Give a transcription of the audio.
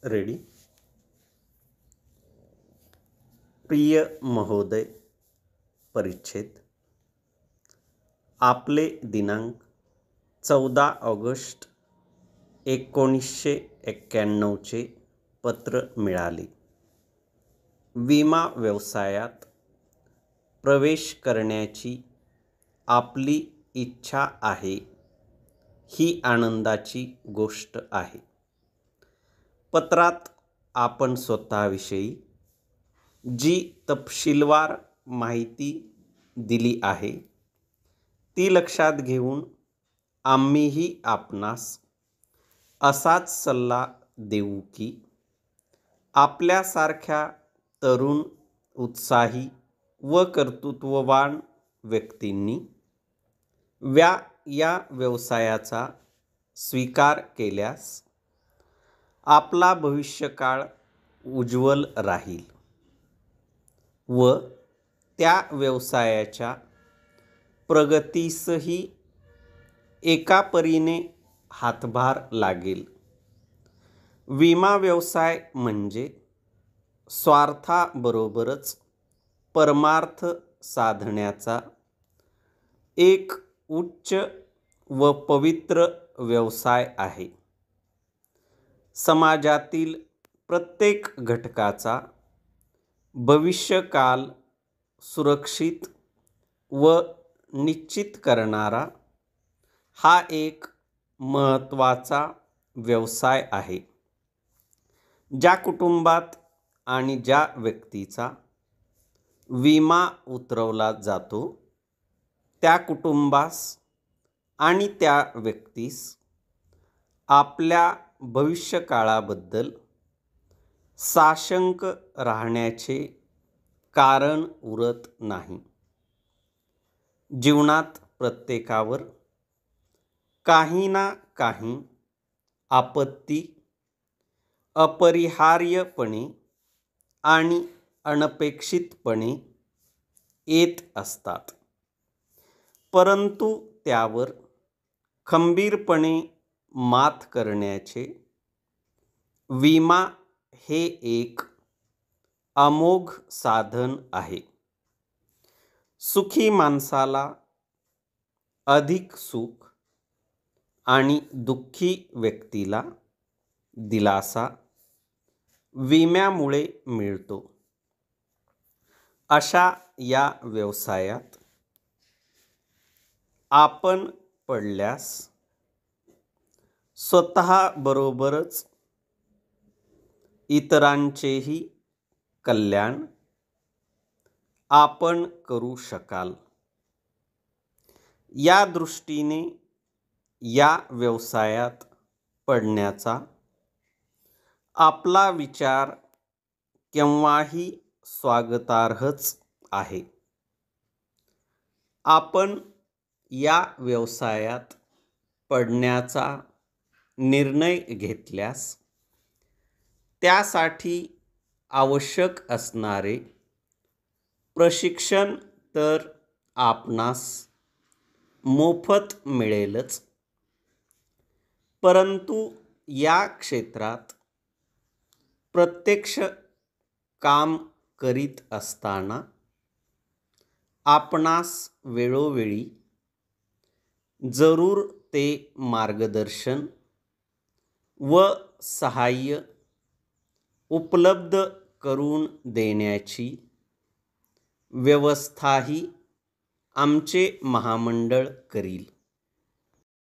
Ready. प्रिय महोदय, परिच्छेद. आपले दिनांक 14 ऑगस्ट 1991 पत्र मिळाले. विमा व्यवसायात प्रवेश करण्याची आपली इच्छा आहे, ही आनंदाची गोष्ट आहे. पत्रात आपण स्वतःविषयी जी तपशीलवार माहिती दिली आहे ती लक्षात घेऊन आम्हीही आपणास असाच सल्ला देऊ की आपल्यासारख्या तरुण, उत्साही व कर्तृत्ववान व्यक्तींनी या व्यवसायाचा स्वीकार केल्यास आपला भविष्यकाळ उज्ज्वल राहील व त्या व्यवसायाच्या प्रगतीसही एका परीने हातभार लागेल. विमा व्यवसाय म्हणजे स्वार्थाबरोबरच परमार्थ साधण्याचा एक उच्च व पवित्र व्यवसाय आहे. समाजातील प्रत्येक घटकाचा भविष्यकाल सुरक्षित व निश्चित करणारा हा एक महत्त्वाचा व्यवसाय आहे. ज्या कुटुंबात आणि ज्या व्यक्तीचा विमा उतरवला जातो त्या कुटुंबास आणि त्या व्यक्तीस आपल्या भविष्यकाळाबद्दल साशंक राहण्याचे कारण उरत नाही. जीवनात प्रत्येकावर काही ना काही आपत्ती अपरिहार्यपणे आणि अनपेक्षितपणे येत असतात, परंतु त्यावर खंबीरपणे मात करण्याचे विमा हे एक अमोघ साधन आहे. सुखी माणसाला अधिक सुख आणि दुःखी व्यक्तीला दिलासा विम्यामुळे मिळतो. अशा या व्यवसायात आपण पडल्यास स्वतःबरोबरच इतरांचेही कल्याण आपण करू शकाल. या दृष्टीने या व्यवसायात पडण्याचा आपला विचार केव्हाही स्वागतार्हच आहे. आपण या व्यवसायात पडण्याचा निर्णय घेतल्यास त्यासाठी आवश्यक असणारे प्रशिक्षण तर आपणास मोफत मिळेलच, परंतु या क्षेत्रात प्रत्यक्ष काम करीत असताना आपणास वेळोवेळी जरूर ते मार्गदर्शन व सहाय्य उपलब्ध करून देण्याची व्यवस्थाही आमचे महामंडळ करील.